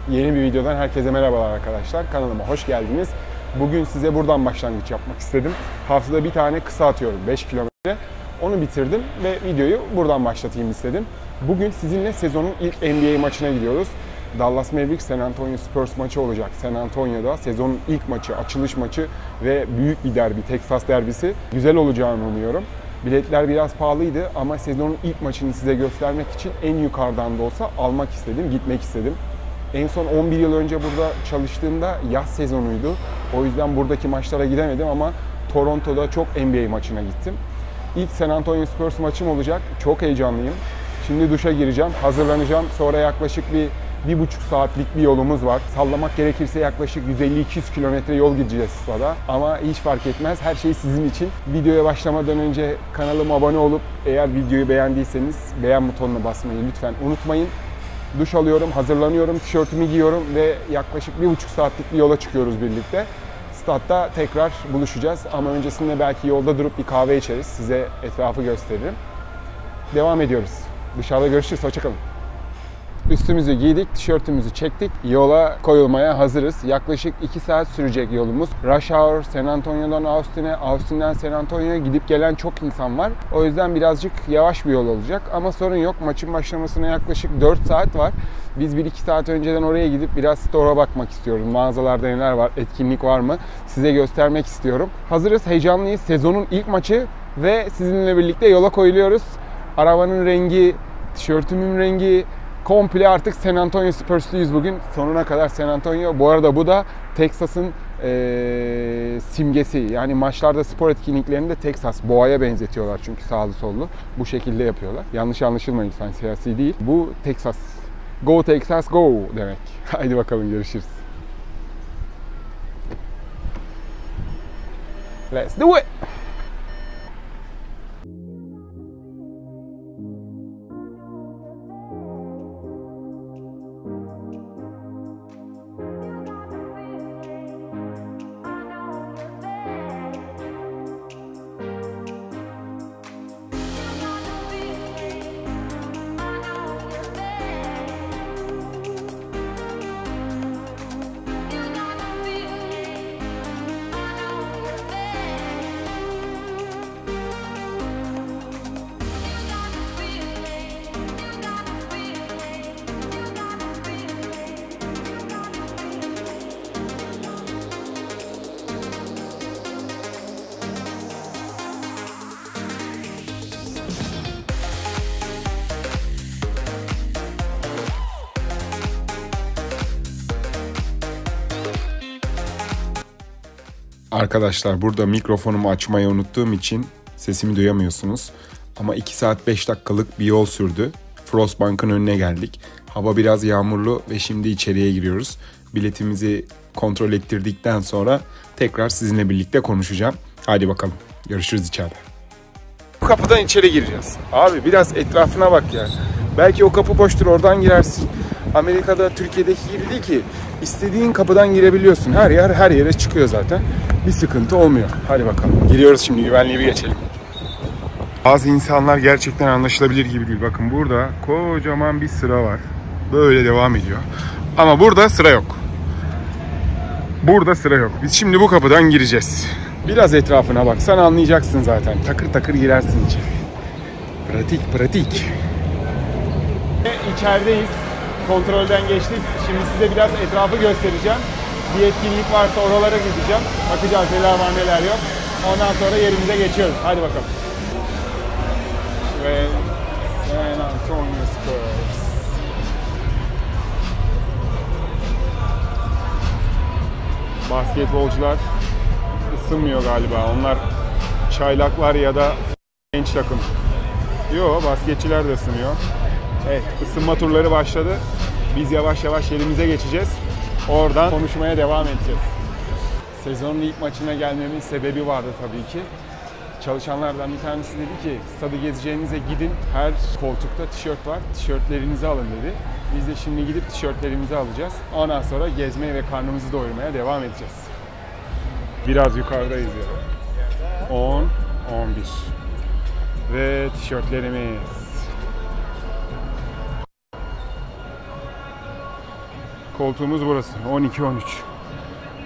Yeni bir videodan herkese merhabalar arkadaşlar. Kanalıma hoş geldiniz. Bugün size buradan başlangıç yapmak istedim. Haftada bir tane kısa atıyorum, 5 kilometre. Onu bitirdim ve videoyu buradan başlatayım istedim. Bugün sizinle sezonun ilk NBA maçına gidiyoruz. Dallas Mavericks San Antonio Spurs maçı olacak. San Antonio'da sezonun ilk maçı, açılış maçı ve büyük bir derbi, Texas derbisi. Güzel olacağını umuyorum. Biletler biraz pahalıydı ama sezonun ilk maçını size göstermek için en yukarıdan da olsa almak istedim, gitmek istedim. En son 11 yıl önce burada çalıştığımda yaz sezonuydu. O yüzden buradaki maçlara gidemedim ama Toronto'da çok NBA maçına gittim. İlk San Antonio Spurs maçım olacak. Çok heyecanlıyım. Şimdi duşa gireceğim, hazırlanacağım. Sonra yaklaşık bir buçuk saatlik bir yolumuz var. Sallamak gerekirse yaklaşık 150-200 kilometre yol gideceğiz stada. Ama hiç fark etmez. Her şey sizin için. Videoya başlamadan önce kanalıma abone olup eğer videoyu beğendiyseniz beğen butonuna basmayı lütfen unutmayın. Duş alıyorum, hazırlanıyorum, tişörtümü giyiyorum ve yaklaşık 1,5 saatlik bir yola çıkıyoruz birlikte. Stadta tekrar buluşacağız ama öncesinde belki yolda durup bir kahve içeriz. Size etrafı gösteririm. Devam ediyoruz. Dışarıda görüşürüz, hoşçakalın. Üstümüzü giydik, tişörtümüzü çektik. Yola koyulmaya hazırız. Yaklaşık 2 saat sürecek yolumuz. Rush hour, San Antonio'dan Austin'e, Austin'den San Antonio'ya gidip gelen çok insan var. O yüzden birazcık yavaş bir yol olacak. Ama sorun yok. Maçın başlamasına yaklaşık 4 saat var. Biz 1-2 saat önceden oraya gidip biraz store'a bakmak istiyorum. Mağazalarda neler var, etkinlik var mı? Size göstermek istiyorum. Hazırız, heyecanlıyız. Sezonun ilk maçı ve sizinle birlikte yola koyuluyoruz. Arabanın rengi, tişörtümün rengi, komple artık San Antonio Spurs'luyuz bugün. Sonuna kadar San Antonio. Bu arada bu da Texas'ın simgesi. Yani maçlarda, spor etkinliklerinde Texas boğaya benzetiyorlar çünkü sağlı sollu. Bu şekilde yapıyorlar. Yanlış anlaşılmayın lütfen, siyasi değil. Bu Texas. Go Texas go demek. Haydi bakalım, görüşürüz. Let's do it. Arkadaşlar burada mikrofonumu açmayı unuttuğum için sesimi duyamıyorsunuz. Ama 2 saat 5 dakikalık bir yol sürdü. Frostbank'ın önüne geldik. Hava biraz yağmurlu ve şimdi içeriye giriyoruz. Biletimizi kontrol ettirdikten sonra tekrar sizinle birlikte konuşacağım. Hadi bakalım, görüşürüz içeride. Bu kapıdan içeri gireceğiz. Abi biraz etrafına bak ya. Belki o kapı boştur, oradan girersin. Amerika'da, Türkiye'deki gibi değil ki. İstediğin kapıdan girebiliyorsun. Her yer her yere çıkıyor zaten. Bir sıkıntı olmuyor. Hadi bakalım. Giriyoruz şimdi, güvenliği bir geçelim. Bazı insanlar gerçekten anlaşılabilir gibi değil. Bakın burada kocaman bir sıra var. Böyle devam ediyor. Ama burada sıra yok. Burada sıra yok. Biz şimdi bu kapıdan gireceğiz. Biraz etrafına baksan anlayacaksın zaten. Takır takır girersin içeri. Pratik pratik. İçerideyiz. Kontrolden geçtik. Şimdi size biraz etrafı göstereceğim. Bir etkinlik varsa oralara gideceğim. Bakacağız neler var neler yok. Ondan sonra yerimize geçiyoruz. Hadi bakalım. Ve San Antonio Spurs. Basketbolcular ısınmıyor galiba. Onlar çaylaklar ya da genç takım. Yo, basketçiler de ısınıyor. Evet, ısınma turları başladı. Biz yavaş yavaş yerimize geçeceğiz. Oradan konuşmaya devam edeceğiz. Sezonun ilk maçına gelmemin sebebi vardı tabii ki. Çalışanlardan bir tanesi dedi ki, stadı gezeceğinize gidin, her koltukta tişört var, tişörtlerinizi alın dedi. Biz de şimdi gidip tişörtlerimizi alacağız. Ondan sonra gezmeye ve karnımızı doyurmaya devam edeceğiz. Biraz yukarıdayız ya. 10, 11. Ve tişörtlerimiz. Koltuğumuz burası. 12-13.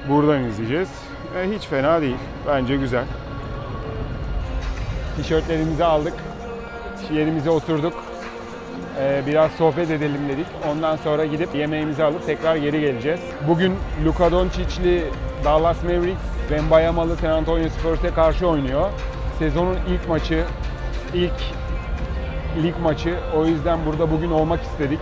Buradan izleyeceğiz. Hiç fena değil. Bence güzel. Tişörtlerimizi aldık. Yerimize oturduk. Biraz sohbet edelim dedik. Ondan sonra gidip yemeğimizi alıp tekrar geri geleceğiz. Bugün Luka Doncic'li Dallas Mavericks, Wembanyama'lı San Antonio Spurs'e karşı oynuyor. Sezonun ilk maçı, ilk lig maçı. O yüzden burada bugün olmak istedik.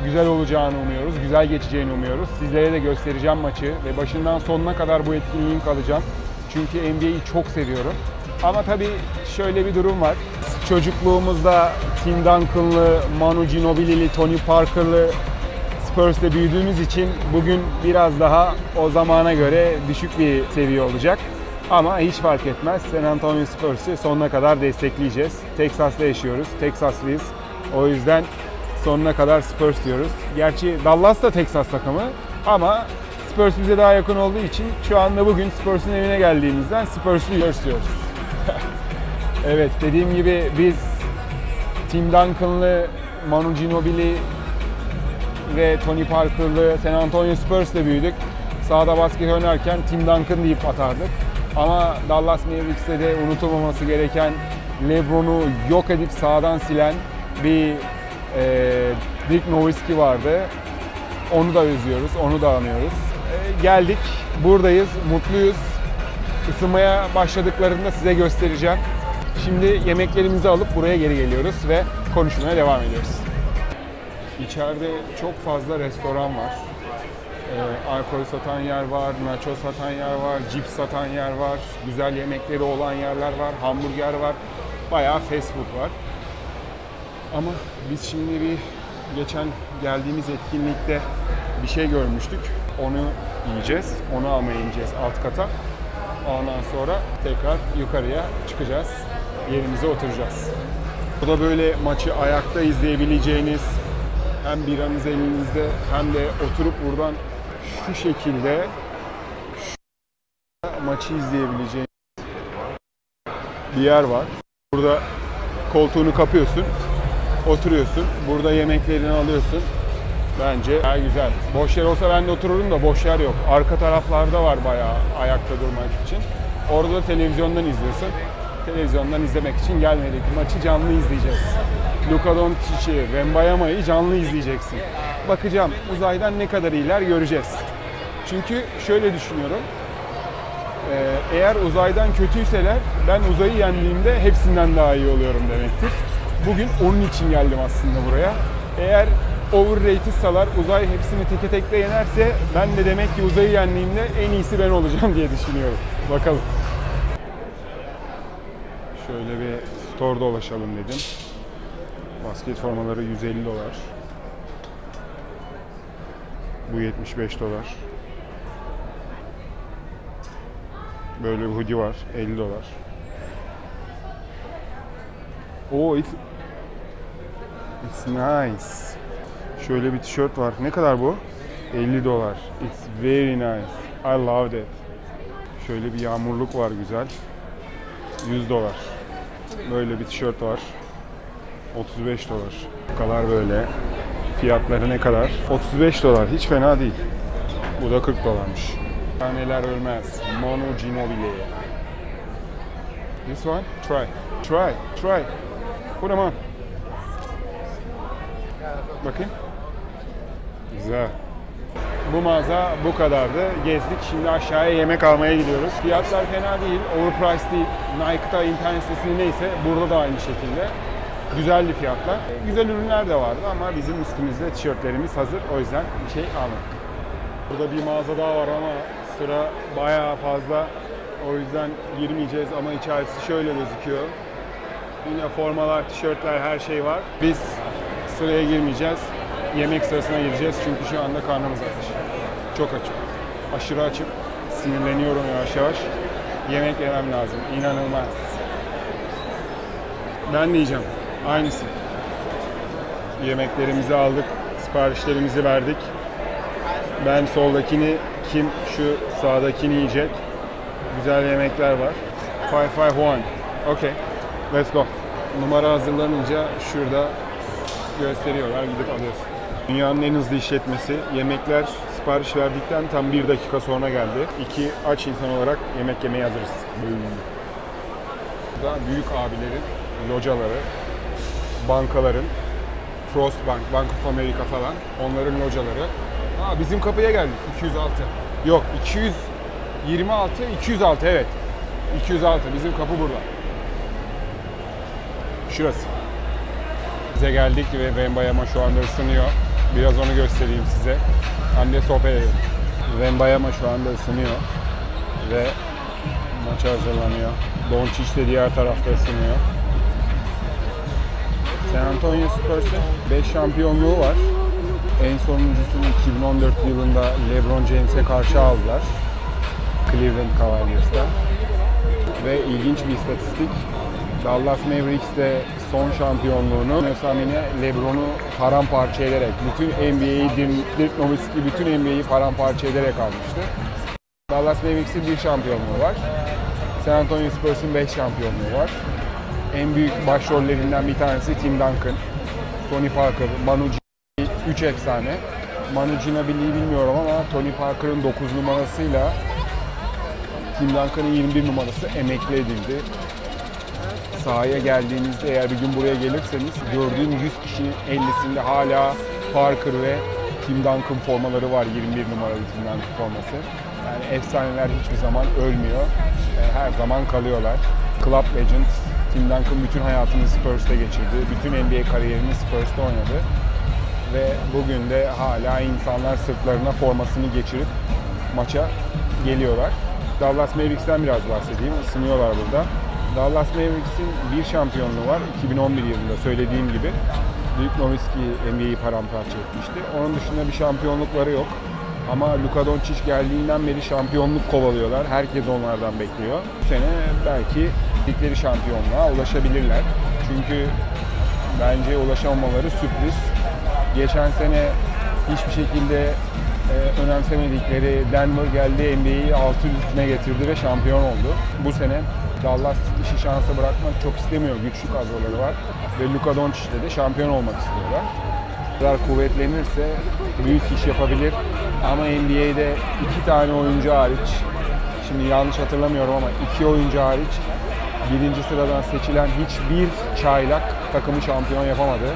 Güzel olacağını umuyoruz, güzel geçeceğini umuyoruz. Sizlere de göstereceğim maçı ve başından sonuna kadar bu etkinliğin kalacağım. Çünkü NBA'yi çok seviyorum. Ama tabii şöyle bir durum var. Çocukluğumuzda Tim Duncan'lı, Manu Ginobili'li, Tony Parker'lı Spurs'te büyüdüğümüz için bugün biraz daha o zamana göre düşük bir seviye olacak. Ama hiç fark etmez. San Antonio Spurs'ı sonuna kadar destekleyeceğiz. Texas'ta yaşıyoruz, Texaslıyız. O yüzden sonuna kadar Spurs diyoruz. Gerçi Dallas da Texas takımı ama Spurs bize daha yakın olduğu için şu anda bugün Spurs'un evine geldiğimizden Spurs'lu diyoruz. Evet, dediğim gibi biz Tim Duncan'lı, Manu Ginobili ve Tony Parker'lı San Antonio Spurs'la büyüdük. Sahada basket oynarken Tim Duncan deyip atardık. Ama Dallas Mavericks'te de unutulmaması gereken, LeBron'u yok edip sahadan silen bir Dirk Nowitzki vardı. Onu da özlüyoruz, onu da anıyoruz. Geldik, buradayız, mutluyuz. Isınmaya başladıklarında size göstereceğim. Şimdi yemeklerimizi alıp buraya geri geliyoruz ve konuşmaya devam ediyoruz. İçeride çok fazla restoran var. Alkol satan yer var, nacho satan yer var, cips satan yer var, güzel yemekleri olan yerler var, hamburger var, bayağı fast food var. Ama biz şimdi geçen geldiğimiz etkinlikte bir şey görmüştük. Onu yiyeceğiz, onu almaya ineceğiz alt kata. Ondan sonra tekrar yukarıya çıkacağız, yerimize oturacağız. Burada böyle maçı ayakta izleyebileceğiniz, hem biranız elinizde hem de oturup buradan şu şekilde maçı izleyebileceğiniz bir yer var. Burada koltuğunu kapıyorsun, oturuyorsun, burada yemeklerini alıyorsun. Bence güzel. Boş yer olsa ben de otururum da boş yer yok. Arka taraflarda var bayağı ayakta durmak için. Orada da televizyondan izliyorsun. Televizyondan izlemek için gelmedik. Maçı canlı izleyeceğiz. Luka Doncic'i, Wembanyama'yı canlı izleyeceksin. Bakacağım uzaydan ne kadar iyiler göreceğiz. Çünkü şöyle düşünüyorum. Eğer uzaydan kötüyseler ben uzayı yendiğimde hepsinden daha iyi oluyorum demektir. Bugün onun için geldim aslında buraya. Eğer overrated'salar, uzay hepsini teke tekle yenerse ben de demek ki uzayı yendiğimde en iyisi ben olacağım diye düşünüyorum. Bakalım. Şöyle bir store dolaşalım dedim. Basket formaları 150 dolar. Bu 75 dolar. Böyle bir hoodie var, 50 dolar. Oh, it's nice. Şöyle bir tişört var. Ne kadar bu? 50 dolar. It's very nice. I love that. Şöyle bir yağmurluk var güzel. 100 dolar. Böyle bir tişört var. 35 dolar. Bu kadar böyle. Fiyatları ne kadar? 35 dolar. Hiç fena değil. Bu da 40 dolarmış. Taneler ölmez. Manu Ginobili. This one? Try. Put them on. Bakayım. Güzel. Bu mağaza bu kadardı. Gezdik. Şimdi aşağıya yemek almaya gidiyoruz. Fiyatlar fena değil. Overpriced değil. Nike'da internet sitesinde neyse burada da aynı şekilde. Güzeldi fiyatlar. Güzel ürünler de vardı ama bizim üstümüzde tişörtlerimiz hazır. O yüzden bir şey almadık. Burada bir mağaza daha var ama sıra bayağı fazla. O yüzden girmeyeceğiz ama içerisi şöyle gözüküyor. Yine formalar, tişörtler, her şey var. Biz sıraya girmeyeceğiz. Yemek sırasına gireceğiz çünkü şu anda karnımız aç. Çok açım. Aşırı açım. Sinirleniyorum yavaş yavaş. Yemek yemem lazım. İnanılmaz. Ben de yiyeceğim. Aynısı. Yemeklerimizi aldık. Siparişlerimizi verdik. Ben soldakini, kim şu sağdakini yiyecek. Güzel yemekler var. 551. Okay. Let's go. Numara hazırlanınca şurada gösteriyorlar. Gidip alıyorsun. Dünyanın en hızlı işletmesi. Yemekler sipariş verdikten tam 1 dakika sonra geldi. 2 aç insan olarak yemek yemeye hazırız. Burada büyük abilerin locaları, bankaların, Frost Bank, Bank of America falan, onların locaları. Bizim kapıya geldik, 206. Yok, 226, 206 evet. 206, bizim kapı burada. Şurası. Bize geldik ve Wembayama şu anda ısınıyor. Biraz onu göstereyim size. Hem de sohbet edelim. Wembayama şu anda ısınıyor ve maça hazırlanıyor. Doncic de diğer tarafta ısınıyor. San Antonio Spurs'ın 5 şampiyonluğu var. En sonuncusunu 2014 yılında LeBron James'e karşı aldılar. Cleveland Cavaliers'ta. Ve ilginç bir istatistik. Dallas Mavericks'te son şampiyonluğunu yine LeBron'u paramparça ederek, bütün NBA'yi, Dirk Nowitzki bütün NBA'yi paramparça ederek almıştı. Dallas Mavericks'in 1 şampiyonluğu var. San Antonio Spurs'un 5 şampiyonluğu var. En büyük başrollerinden bir tanesi Tim Duncan, Tony Parker, Manu Ginobili, 3 efsane. Manu Ginobili'yi bilmiyorum ama Tony Parker'ın 9 numarasıyla Tim Duncan'ın 21 numarası emekli edildi. Sahaya geldiğinizde, eğer bir gün buraya gelirseniz, gördüğüm 100 kişinin 50'sinde hala Parker ve Tim Duncan formaları var, 21 numaralı Tim Duncan forması. Yani efsaneler hiçbir zaman ölmüyor, her zaman kalıyorlar. Club Legend, Tim Duncan bütün hayatını Spurs'ta geçirdi, bütün NBA kariyerini Spurs'ta oynadı. Ve bugün de hala insanlar sırtlarına formasını geçirip maça geliyorlar. Dallas Mavericks'ten biraz bahsedeyim, ısınıyorlar burada. Dallas Mavericks'in 1 şampiyonluğu var, 2011 yılında söylediğim gibi. Dirk Nowitzki NBA'yi paramparça etmişti. Onun dışında bir şampiyonlukları yok. Ama Luka Doncic geldiğinden beri şampiyonluk kovalıyorlar. Herkes onlardan bekliyor. Bu sene belki ligleri şampiyonluğa ulaşabilirler. Çünkü bence ulaşamamaları sürpriz. Geçen sene hiçbir şekilde önemsemedikleri Denver geldi, NBA'yi 6 üstüne getirdi ve şampiyon oldu. Bu sene Dallas işi şansa bırakmak çok istemiyor. Güçlü kadroları var ve Luka Doncic'le de şampiyon olmak istiyorlar. Kadar kuvvetlenirse büyük iş yapabilir. Ama NBA'de 2 tane oyuncu hariç, şimdi yanlış hatırlamıyorum ama 2 oyuncu hariç 1. sıradan seçilen hiçbir çaylak takımı şampiyon yapamadı.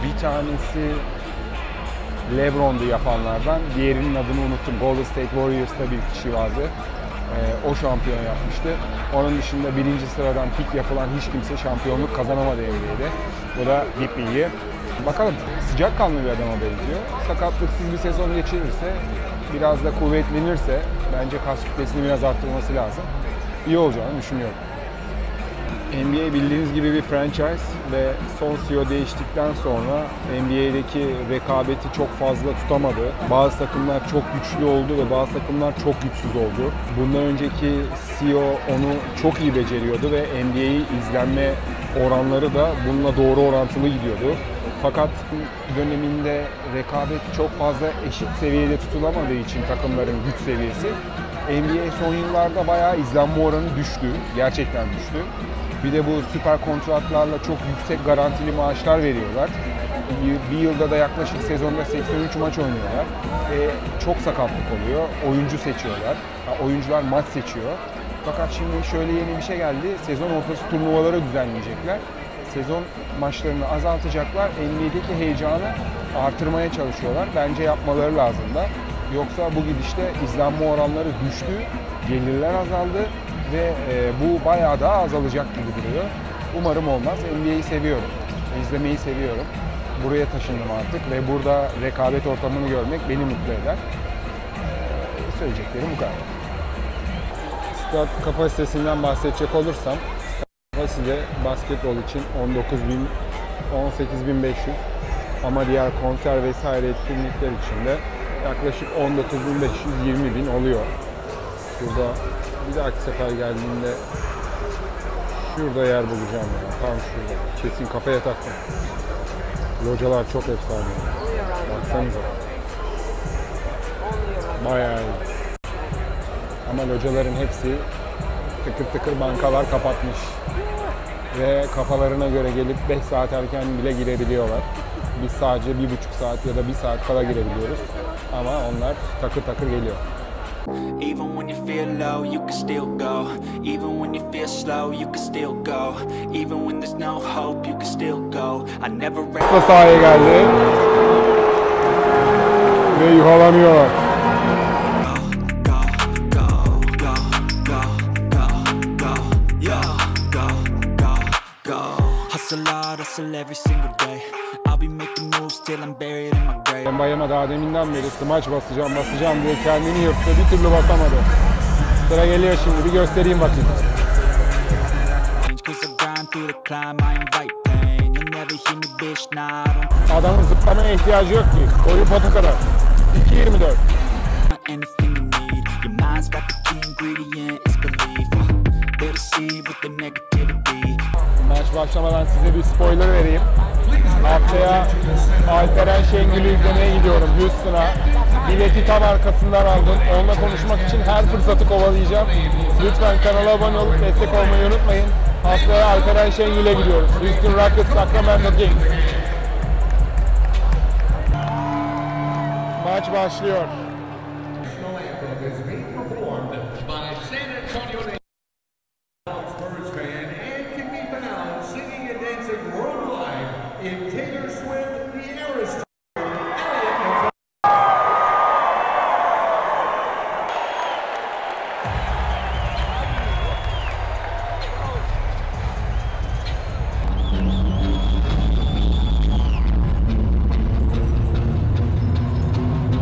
Bir tanesi LeBron'du yapanlardan, diğerinin adını unuttum. Golden State Warriors'ta bir kişi vardı. O şampiyon yapmıştı. Onun dışında 1. sıradan pik yapılan hiç kimse şampiyonluk kazanamadı NBA'de. Bu da bir bilgi. Bakalım, sıcakkanlı bir adama benziyor. Sakatlıksız bir sezon geçirirse, biraz da kuvvetlenirse, bence kas kütlesini biraz arttırması lazım. İyi olacağını düşünüyorum. NBA bildiğiniz gibi bir franchise ve son CEO değiştikten sonra NBA'deki rekabeti çok fazla tutamadı. Bazı takımlar çok güçlü oldu ve bazı takımlar çok güçsüz oldu. Bundan önceki CEO onu çok iyi beceriyordu ve NBA'yi izlenme oranları da bununla doğru orantılı gidiyordu. Fakat döneminde rekabet çok fazla eşit seviyede tutulamadığı için takımların güç seviyesi, NBA son yıllarda bayağı izlenme oranı düştü. Gerçekten düştü. Bir de bu süper kontratlarla çok yüksek garantili maaşlar veriyorlar. Bir yılda da yaklaşık sezonda 83 maç oynuyorlar. Çok sakatlık oluyor. Oyuncu seçiyorlar. Oyuncular maç seçiyor. Fakat şimdi şöyle yeni bir şey geldi. Sezon ortası turnuvaları düzenleyecekler. Sezon maçlarını azaltacaklar. NBA'deki heyecanı artırmaya çalışıyorlar. Bence yapmaları lazım da. Yoksa bu gidişte izlenme oranları düştü, gelirler azaldı ve bu bayağı daha azalacak gibi duruyor. Umarım olmaz. NBA'yi seviyorum, izlemeyi seviyorum. Buraya taşındım artık ve burada rekabet ortamını görmek beni mutlu eder. Söyleyeceklerim bu kadar. Stat kapasitesinden bahsedecek olursam, kapasite basketbol için 18.500 ama diğer konser vesaire etkinlikler için de yaklaşık 19.500-20.000 oluyor. Şurada bir dahaki sefer geldiğimde şurada yer bulacağım ya. Tam şurada. Kesin kafaya taktım. Localar çok efsane. Baksanıza. Bayağı iyi. Ama locaların hepsi tıkır tıkır bankalar kapatmış. Ve kafalarına göre gelip 5 saat erken bile girebiliyorlar. Biz sadece 1,5 saat ya da 1 saat kala girebiliyoruz. Ama onlar takır takır geliyor. Even when you feel low, you can still go. Even when you feel slow, you can still go. Even when there's no hope, you can still go. I never Usta sahaya geldi. Ve yuhalanıyorlar. hustle hard, hustle every single day. I'll be making moves till I'm buried in my grave. Ben bayama daha deminden beri smaç basacağım diye kendini yırttı. Bir türlü basamadı. Sıra geliyor şimdi. Bir göstereyim bakayım. Adamın zıplamaya ihtiyacı yok ki. Koyu pota kadar. 2.24. Maç başlamadan size bir spoiler vereyim. Haftaya Alperen Şengül'ü izlemeye gidiyorum Houston'a. Bileti tam arkasından aldım. Onunla konuşmak için her fırsatı kovalayacağım. Lütfen kanala abone olup destek olmayı unutmayın. Haftaya Alperen Şengül'e gidiyoruz. Houston Rockets, Sacramento Kings. Maç başlıyor.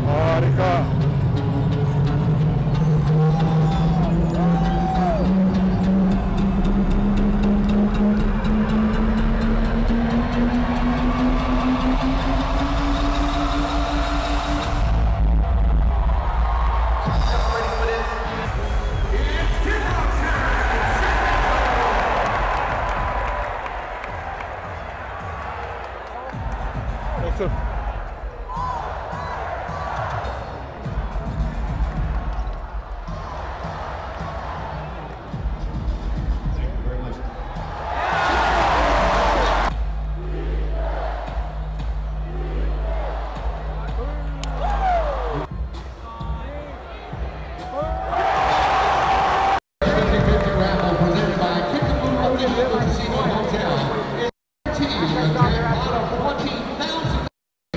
Harika. Otur.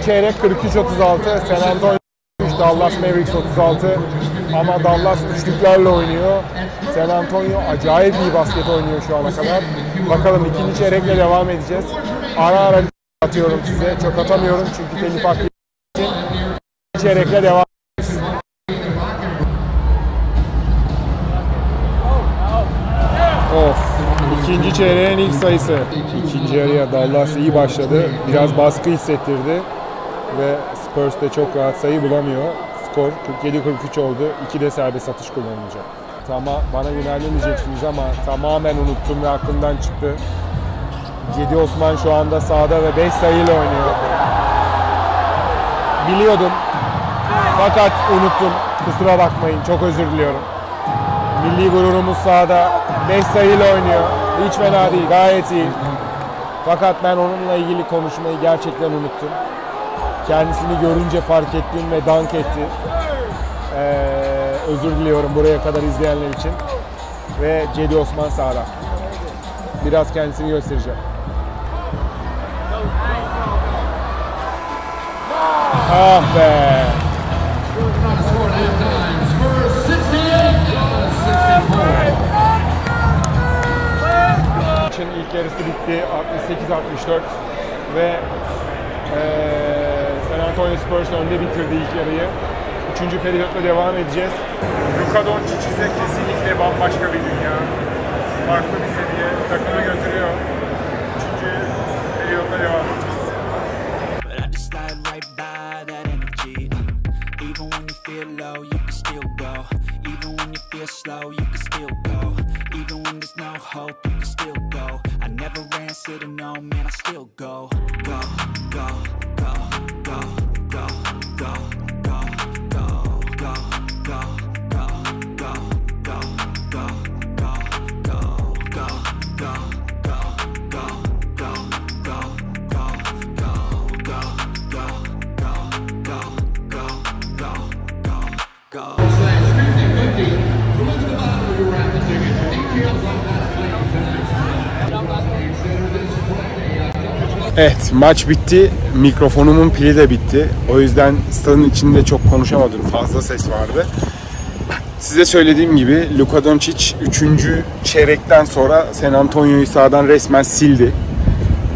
Çeyrek 43-36, San Antonio 3, Dallas Mavericks 36 ama Dallas üçlüklerle oynuyor. San Antonio acayip iyi basket oynuyor şu ana kadar. Bakalım ikinci çeyrekle devam edeceğiz. Ara ara atıyorum size, çok atamıyorum çünkü telif hakkı için. Çeyrekle devam edeceğiz. Of, ikinci çeyreğin ilk sayısı. İkinci yarıya Dallas iyi başladı, biraz baskı hissettirdi. Ve Spurs de çok rahat sayı bulamıyor. Skor 47-43 oldu. 2 de serbest atış kullanılacak. Tamam, bana yönelmeyeceksiniz ama tamamen unuttum ve aklımdan çıktı. Cedi Osman şu anda sahada ve 5 sayıyla oynuyor. Biliyordum. Fakat unuttum. Kusura bakmayın. Çok özür diliyorum. Milli gururumuz sahada. 5 sayıyla oynuyor. Hiç fena değil. Gayet iyi. Fakat ben onunla ilgili konuşmayı gerçekten unuttum. Kendisini görünce fark ettim ve dank etti. Özür diliyorum buraya kadar izleyenler için. Ve Cedi Osman sahada. Biraz kendisini göstereceğim. Ah be! Maçın ilk yarısı bitti. 68-64 ve San Antonio Spurs önde bitirdi ilk yarıyı. Üçüncü periyotla devam edeceğiz. Luka Doncic ise kesinlikle bambaşka bir dünya. Farklı bir seviye. Takımı götürüyor. Üçüncü periyotla devam edeceğiz. Go. go. Evet, maç bitti. Mikrofonumun pili de bitti. O yüzden stadın içinde çok konuşamadım. Fazla ses vardı. Size söylediğim gibi Luka Doncic 3. çeyrekten sonra San Antonio'yu sahadan resmen sildi.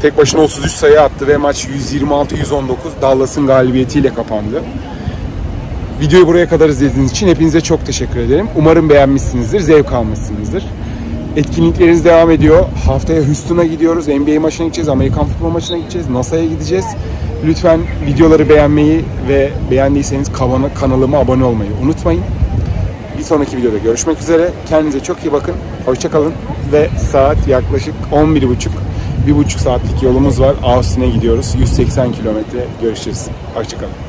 Tek başına 33 sayı attı ve maç 126-119 Dallas'ın galibiyetiyle kapandı. Videoyu buraya kadar izlediğiniz için hepinize çok teşekkür ederim. Umarım beğenmişsinizdir, zevk almışsınızdır. Etkinlikleriniz devam ediyor. Haftaya Houston'a gidiyoruz. NBA maçına gideceğiz, Amerikan futbol maçına gideceğiz, NASA'ya gideceğiz. Lütfen videoları beğenmeyi ve beğendiyseniz kanalıma abone olmayı unutmayın. Bir sonraki videoda görüşmek üzere. Kendinize çok iyi bakın. Hoşça kalın. Ve saat yaklaşık 11.30. 1,5 saatlik yolumuz var. Austin'e gidiyoruz. 180 kilometre. Görüşürüz. Hoşça kalın.